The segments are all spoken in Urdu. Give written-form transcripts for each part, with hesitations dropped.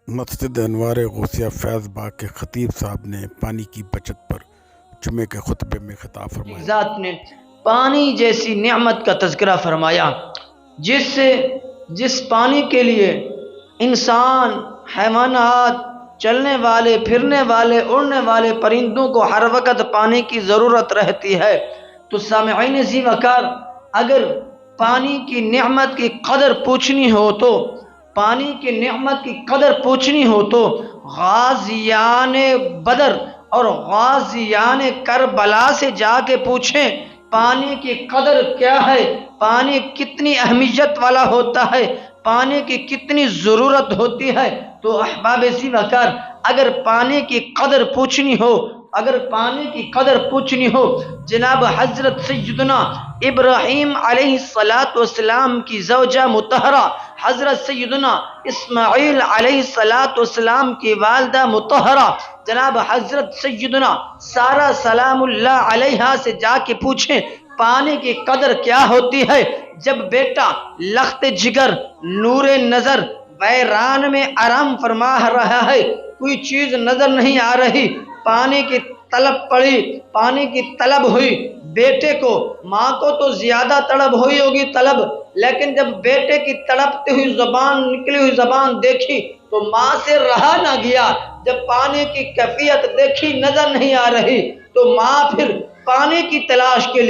مسجد انوار غوثیہ فیض باغ کے خطیب صاحب نے پانی کی بچت پر جمعے کے خطبے میں خطاب فرمایا۔ ذات نے پانی جیسی نعمت کا تذکرہ فرمایا جس پانی کے لیے انسان، حیوانات، چلنے والے، پھرنے والے، اڑنے والے پرندوں کو ہر وقت پانی کی ضرورت رہتی ہے۔ تو سامعین ذی وقار، اگر پانی کی نعمت کی قدر پوچھنی ہو تو غازیان بدر اور غازیان کربلا سے جا کے پوچھیں پانی کی قدر کیا ہے، پانی کتنی اہمیت والا ہوتا ہے، پانی کی کتنی ضرورت ہوتی ہے۔ تو احباب ذی وقار، اگر پانی کی قدر پوچھنی ہو جناب حضرت سیدنا ابراہیم علیہ السلام کی زوجہ مطہرہ، حضرت سیدنا اسماعیل علیہ السلام کی والدہ مطہرہ جناب حضرت سیدنا سارہ سلام اللہ علیہا سے جا کے پوچھیں پانی کی قدر کیا ہوتی ہے۔ جب بیٹا لخت جگر، نور نظر ویران میں آرام فرما رہا ہے، کوئی چیز نظر نہیں آ رہی، پانی کی طلب پڑی، پانی کی طلب ہوئی، بیٹے کو، ماں کو تو زیادہ طلب ہوئی ہوگی طلب، لیکن جب بیٹے کی تڑپتی ہوئی زبان، نکلی ہوئی زبان دیکھی تو ماں سے رہا نہ گیا۔ جب پانی کی کیفیت دیکھی نظر نہیں آ رہی تو ماں پھر پانی کی تلاش کے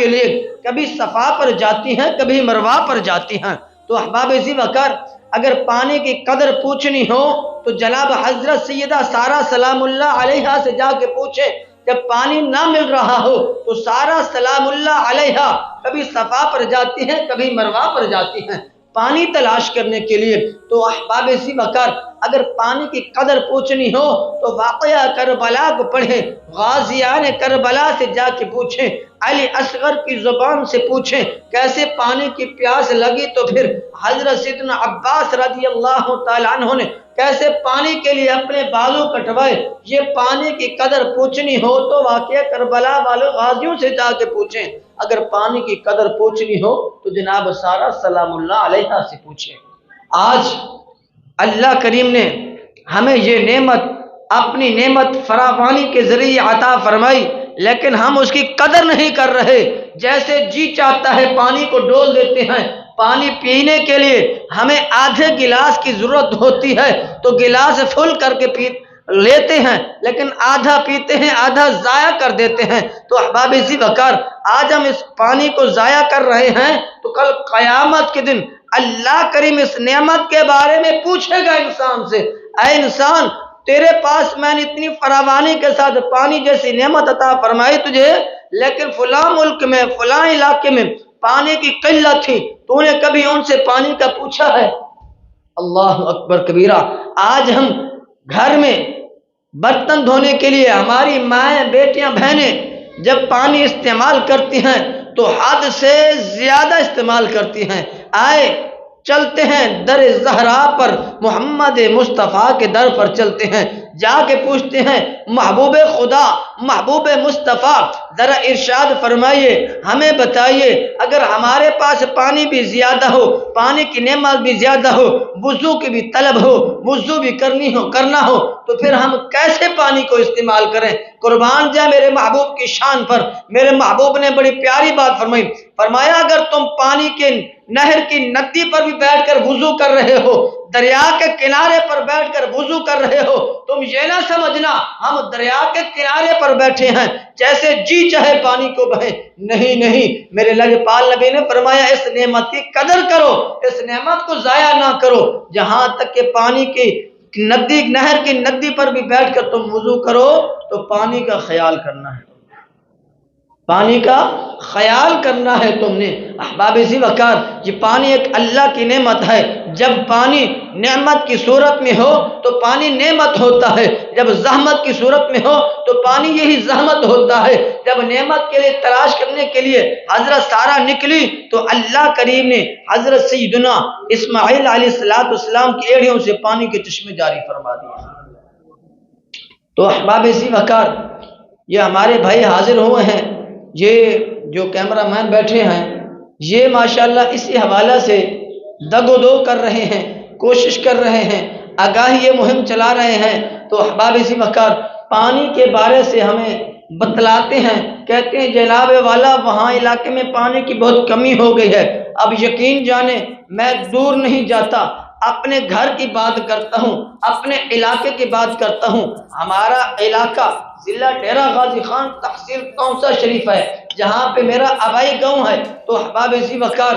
لیے کبھی صفا پر جاتی ہیں، کبھی مروہ پر جاتی ہیں۔ تو احباب ذی وقار، اگر پانی کی قدر پوچھنی ہو تو جناب حضرت سیدہ سارہ سلام اللہ علیہا سے جا کے پوچھیں۔ جب پانی نہ مل رہا ہو تو سارہ سلام اللہ علیہا کبھی صفا پر جاتی ہیں، کبھی مروہ پر جاتی ہیں پانی تلاش کرنے کے لیے۔ تو احباب ذی وقار، اگر پانی کی قدر پوچھنی ہو تو واقعہ کربلا کو پڑھیں، غازیان کربلا سے جا کے پوچھیں، علی اصغر کی زبان سے پوچھیں کیسے پانی کی پیاس لگی، تو پھر حضرت سیدنا عباس رضی اللہ تعالیٰ عنہ نے کیسے پانی کے لیے اپنے بازو کٹوائے۔ یہ پانی کی قدر پوچھنی ہو تو واقعہ کربلا والے غازیوں سے جا کے پوچھیں، اگر پانی کی قدر پوچھنی ہو تو جناب سارہ سلام اللہ علیہا سے پوچھیں۔ آج اللہ کریم نے ہمیں یہ نعمت، اپنی نعمت فراوانی کے ذریعے عطا فرمائی، لیکن ہم اس کی قدر نہیں کر رہے۔ جیسے جی چاہتا ہے پانی کو ڈول دیتے ہیں۔ پانی پینے کے لیے ہمیں آدھے گلاس کی ضرورت ہوتی ہے تو گلاس فل کر کے لیتے ہیں، لیکن آدھا پیتے ہیں، آدھا ضائع کر دیتے ہیں۔ تو احباب ذی وقار، آج ہم اس پانی کو ضائع کر رہے ہیں تو کل قیامت کے دن اللہ کریم اس نعمت کے بارے میں پوچھے گا انسان سے، اے انسان، تیرے پاس میں نے اتنی فراوانی کے ساتھ پانی جیسی نعمت عطا فرمائی تجھے، لیکن فلاں ملک میں، فلاں علاقے میں پانی کی قلت تھی، تو نے کبھی ان سے پانی کا پوچھا ہے؟ اللہ اکبر کبیرہ۔ آج ہم گھر میں برتن دھونے کے لیے ہماری مائیں، بیٹیاں، بہنیں جب پانی استعمال کرتی ہیں تو حد سے زیادہ استعمال کرتی ہیں۔ آئے چلتے ہیں در زہرا پر، محمد مصطفیٰ کے در پر چلتے ہیں، جا کے پوچھتے ہیں محبوب خدا، محبوب مصطفیٰ، ذرا ارشاد فرمائیے، ہمیں بتائیے، اگر ہمارے پاس پانی بھی زیادہ ہو، پانی کی نعمت بھی زیادہ ہو، وضو کی بھی طلب ہو، وضو بھی کرنا ہو، تو پھر ہم کیسے پانی کو استعمال کریں؟ قربان جائے میرے محبوب کی شان پر۔ میرے محبوب نے بڑی پیاری بات فرمائی، فرمایا اگر تم پانی کے نہر کی ندی پر بھی بیٹھ کر وضو کر رہے ہو، دریا کے کنارے پر بیٹھ کر وضو کر رہے ہو، تم یہ نہ سمجھنا ہم دریا کے کنارے پر بیٹھے ہیں، جیسے جی چاہے پانی کو بہے۔ نہیں، میرے لجپال نبی نے فرمایا اس نعمت کی قدر کرو، اس نعمت کو ضائع نہ کرو، جہاں تک کہ پانی کی ندی، نہر کی ندی پر بھی بیٹھ کر تم وضو کرو تو پانی کا خیال کرنا ہے، پانی کا خیال کرنا ہے تم نے۔ احباب ذی وقار، یہ پانی ایک اللہ کی نعمت ہے۔ جب پانی نعمت کی صورت میں ہو تو پانی نعمت ہوتا ہے، جب زحمت کی صورت میں ہو تو پانی یہی زحمت ہوتا ہے۔ جب نعمت کے لیے تلاش کرنے کے لیے حضرت سارہ نکلی تو اللہ کریم نے حضرت سیدنا اسماعیل علیہ السلام کی ایڑیوں سے پانی کے چشمے جاری فرما دیے۔ تو احباب ذی وقار، یہ ہمارے بھائی حاضر ہوئے ہیں، یہ جو کیمرہ مین بیٹھے ہیں، یہ ماشاءاللہ اسی حوالہ سے دگ و دو کر رہے ہیں کوشش کر رہے ہیں، آگاہی یہ مہم چلا رہے ہیں، تو احباب اسی وقار پانی کے بارے سے ہمیں بتلاتے ہیں، کہتے ہیں جناب والا وہاں علاقے میں پانی کی بہت کمی ہو گئی ہے۔ اب یقین جانیں میں دور نہیں جاتا، اپنے گھر کی بات کرتا ہوں، اپنے علاقے کی بات کرتا ہوں۔ ہمارا علاقہ ضلع ڈیرہ غازی خان تحصیل تونسا شریف ہے، جہاں پہ میرا آبائی گاؤں ہے۔ تو احباب اسی وقار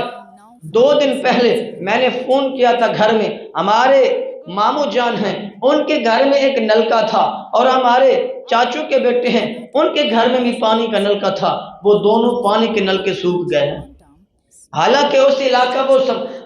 2 دن پہلے میں نے فون کیا تھا گھر میں، ہمارے ماموں جان ہیں ان کے گھر میں ایک نلکا تھا، اور ہمارے چاچو کے بیٹے ہیں ان کے گھر میں بھی پانی کا نلکا تھا، وہ دونوں پانی کے نلکے سوکھ گئے ہیں۔ حالانکہ اس علاقہ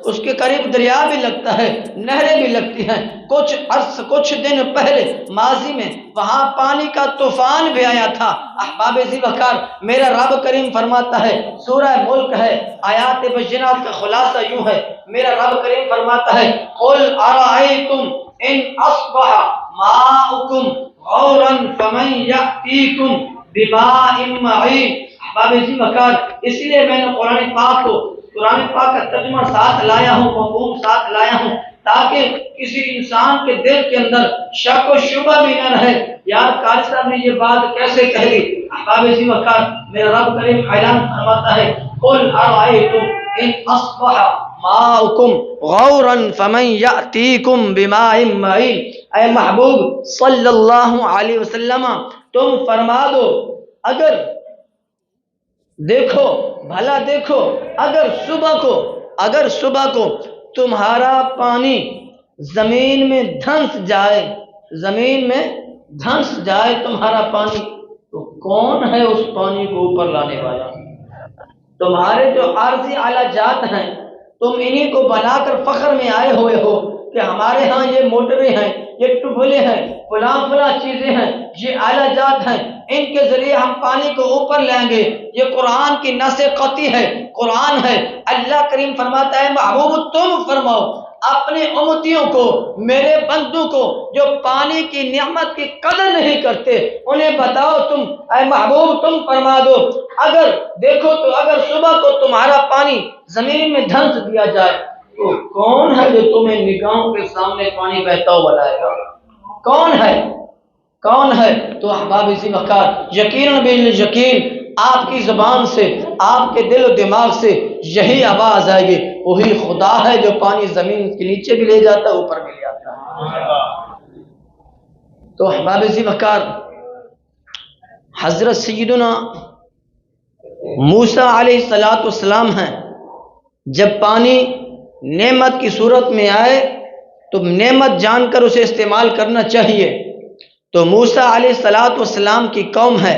اس کے قریب دریا بھی لگتا ہے، نہریں بھی لگتی ہیں۔ کچھ دن پہلے ماضی میں وہاں پانی کا طوفان بھی آیا تھا۔ احباب ذی وقار میرا رب کریم فرماتا ہے، سورہ ملک ہے، آیات بینات کا خلاصہ یوں ہے، میرا رب کریم فرماتا ہے قل ارائیتم ان اصبح ماؤکم غورا فمن یأتیکم بماء معین۔ احباب ذی وقار اس لیے میں نے قرآن پاک کا ترجمہ ساتھ لایا ہوں، مفہوم ساتھ لایا ہوں، تاکہ کسی انسان کے دل کے اندر شک و شبہ بھی نہ رہے، یار قاری صاحب نے یہ بات کیسے کہہ دی۔ احباب ذی وقار میرا رب کریم اعلان فرماتا ہے قل ارائیتم ان اصبح ماؤکم غورا فمن یأتیکم بماء معین۔ اے محبوب صلی اللہ علیہ وسلم تم فرما دو، اگر دیکھو بھلا دیکھو، اگر صبح کو تمہارا پانی زمین میں دھنس جائے تمہارا پانی، تو کون ہے اس پانی کو اوپر لانے والا؟ تمہارے جو عارضی آلہ جات ہیں تم انہی کو بنا کر فخر میں آئے ہوئے ہو کہ ہمارے ہاں یہ موٹریں ہیں، یہ ٹوبلیں ہیں، فلاں چیزیں ہیں، یہ آلہ جات ہیں، ان کے ذریعے ہم پانی کو اوپر لائیں گے۔ یہ قرآن کی نص قطعی ہے، قرآن ہے۔ اللہ کریم فرماتا ہے محبوب تم فرماؤ اپنے امتیوں کو، میرے بندوں کو جو پانی کی نعمت کی قدر نہیں کرتے، انہیں بتاؤ تم، اے محبوب تم فرما دو، اگر دیکھو تو اگر صبح کو تمہارا پانی زمین میں دھنس دیا جائے تو کون ہے جو تمہیں نگاہوں کے سامنے پانی بہتا ہوا لائے گا؟ کون ہے؟ تو احباب ذی وقار یقیناً بالیقین آپ کی زبان سے، آپ کے دل و دماغ سے یہی آواز آئے گی، وہی خدا ہے جو پانی زمین کے نیچے بھی لے جاتا ہے، اوپر بھی لے آتا ہے۔ تو احباب ذی وقار حضرت سیدنا موسیٰ علیہ السلام ہیں، جب پانی نعمت کی صورت میں آئے تو نعمت جان کر اسے استعمال کرنا چاہیے۔ تو موسیٰ علیہ السلام کی قوم ہے،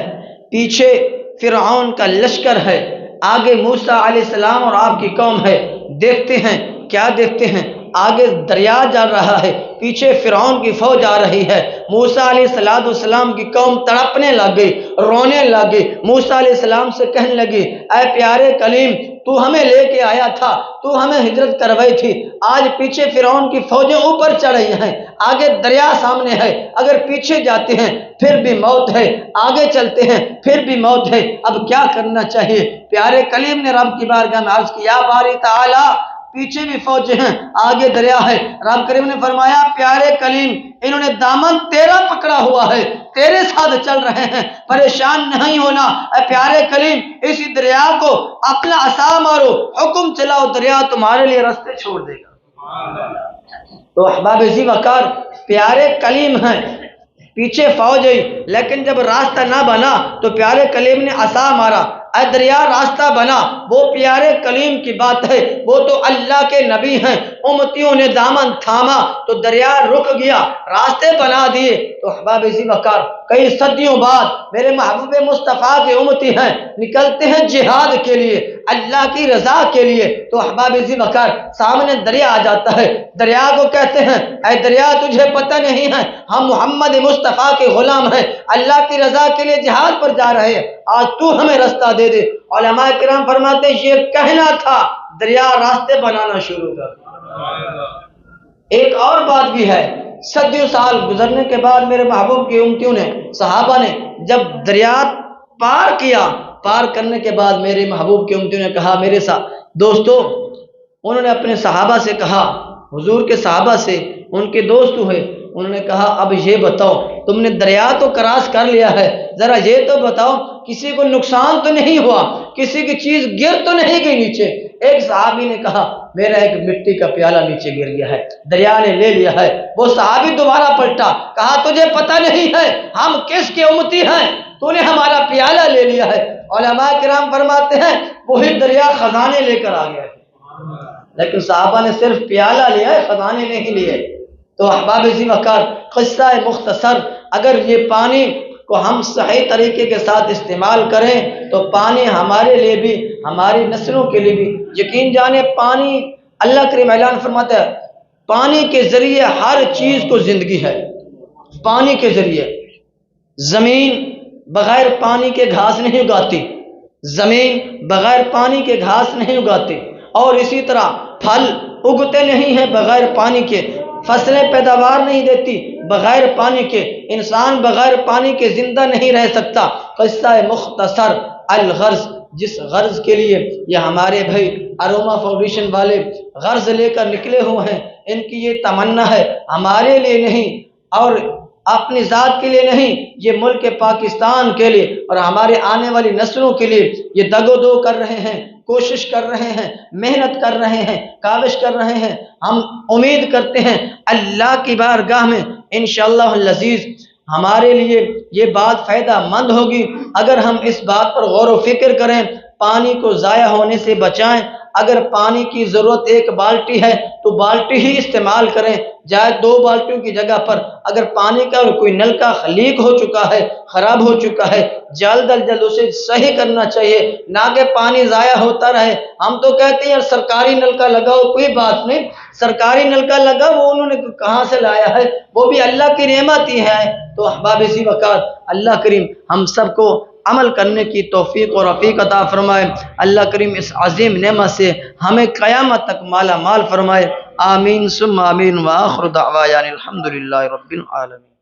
پیچھے فرعون کا لشکر ہے، آگے موسیٰ علیہ السلام اور آپ کی قوم ہے۔ دیکھتے ہیں کیا دیکھتے ہیں، آگے دریا جا رہا ہے، پیچھے فرعون کی فوج آ رہی ہے۔ موسیٰ علیہ السلام کی قوم تڑپنے لگ گئی، رونے لگی، موسیٰ علیہ السلام سے کہنے لگی اے پیارے کلیم تو ہمیں لے کے آیا تھا، تو ہمیں ہجرت کروائی تھی، آج پیچھے فرعون کی فوجیں اوپر چڑھ رہی ہیں، آگے دریا سامنے ہے، اگر پیچھے جاتے ہیں پھر بھی موت ہے، آگے چلتے ہیں پھر بھی موت ہے، اب کیا کرنا چاہیے؟ پیارے کلیم نے رب کی بارگاہ میں عرض کیا باری تعالی پیچھے بھی فوجیں ہیں، آگے دریا ہے۔ رب کریم نے فرمایا پیارے کلیم انہوں نے دامن تیرا پکڑا ہوا ہے، تیرے ساتھ چل رہے ہیں، پریشان نہیں ہونا۔ اے پیارے کلیم اسی دریا کو اپنا عصا مارو، حکم چلاؤ، دریا تمہارے لیے راستے چھوڑ دے گا۔ تو احباب ذی وقار پیارے کلیم ہیں، پیچھے فوج ہوئی، لیکن جب راستہ نہ بنا تو پیارے کلیم نے عصا مارا، اے دریا راستہ بنا۔ وہ پیارے کلیم کی بات ہے، وہ تو اللہ کے نبی ہیں، امتیوں نے دامن تھاما تو دریا رک گیا، راستے بنا دیے۔ تو احباب ذی وقار کئی صدیوں بعد میرے محبوب مصطفیٰ کے امتی ہیں، نکلتے ہیں جہاد کے لیے، اللہ کی رضا کے لیے۔ تو احباب ذی وقار سامنے دریا آ جاتا ہے، دریا کو کہتے ہیں اے دریا تجھے پتہ نہیں ہے ہم محمد مصطفیٰ کے غلام ہیں، اللہ کی رضا کے لیے جہاد پر جا رہے ہیں، آج تو ہمیں راستہ دے دے۔ علماء کرام فرماتے ہیں یہ کہنا تھا، دریا راستے بنانا شروع کر۔ ایک اور بات بھی ہے، صدیوں سال گزرنے کے بعد میرے محبوب کی امتیوں نے، صحابہ نے جب دریا پار کیا، پار کرنے کے بعد میرے محبوب کی امتیوں نے کہا میرے ساتھ دوستو، انہوں نے اپنے صحابہ سے کہا حضور کے صحابہ سے ان کے دوست ہوئے، انہوں نے کہا اب یہ بتاؤ تم نے دریا تو کراس کر لیا ہے، ذرا یہ تو بتاؤ کسی کو نقصان تو نہیں ہوا، کسی کی چیز گر تو نہیں گئی نیچے؟ ایک صحابی نے کہا میرا ایک مٹی کا پیالہ نیچے گر گیا ہے، دریا نے لے لیا ہے۔ وہ صحابی دوبارہ پلٹا، کہا تجھے پتہ نہیں ہے ہم کس کے امتی ہیں؟ تو نے ہمارا پیالہ لے لیا ہے۔ علماء کرام فرماتے ہیں وہی دریا خزانے لے کر آ گیا ہے، لیکن صحابہ نے صرف پیالہ لیا ہے، خزانے نہیں لیے۔ تو احباب عزیز وقار، قصہ مختصر، اگر یہ پانی کو ہم صحیح طریقے کے ساتھ استعمال کریں تو پانی ہمارے لیے بھی، ہماری نسلوں کے لیے بھی، یقین جانے پانی، اللہ کریم اعلان فرماتا ہے پانی کے ذریعے ہر چیز کو زندگی ہے۔ پانی کے ذریعے زمین بغیر پانی کے گھاس نہیں اگاتی، زمین بغیر پانی کے گھاس نہیں اگاتی، اور اسی طرح پھل اگتے نہیں ہیں بغیر پانی کے، فصلیں پیداوار نہیں دیتی بغیر پانی کے، انسان بغیر پانی کے زندہ نہیں رہ سکتا۔ قصہ مختصر الغرض، جس غرض کے لیے یہ ہمارے بھائی اروما فاؤنڈیشن والے غرض لے کر نکلے ہوئے ہیں، ان کی یہ تمنا ہے ہمارے لیے نہیں اور اپنی ذات کے لیے نہیں، یہ ملک پاکستان کے لیے اور ہمارے آنے والی نسلوں کے لیے یہ دگ و دو کر رہے ہیں، کوشش کر رہے ہیں، محنت کر رہے ہیں، کاوش کر رہے ہیں۔ ہم امید کرتے ہیں اللہ کی بارگاہ میں انشاءاللہ العزیز ہمارے لیے یہ بات فائدہ مند ہوگی اگر ہم اس بات پر غور و فکر کریں، پانی کو ضائع ہونے سے بچائیں۔ اگر پانی کی ضرورت ایک بالٹی ہے تو بالٹی ہی استعمال کریں، جائے 2 بالٹیوں کی جگہ پر۔ اگر پانی کا کوئی نل کا لیک ہو چکا ہے، خراب ہو چکا ہے، جلد از جلد اسے صحیح کرنا چاہیے، نہ کہ پانی ضائع ہوتا رہے۔ ہم تو کہتے ہیں یار سرکاری نل کا لگاؤ، کوئی بات نہیں، سرکاری نل کا لگا وہ انہوں نے کہاں سے لایا ہے، وہ بھی اللہ کی نعمت ہی ہے۔ تو احباب اسی وقت اللہ کریم ہم سب کو عمل کرنے کی توفیق اور رفیق عطا فرمائے۔ اللہ کریم اس عظیم نعمت سے ہمیں قیامت تک مالا مال فرمائے۔ آمین ثم آمین، وآخر دعوانا الحمدللہ رب العالمین۔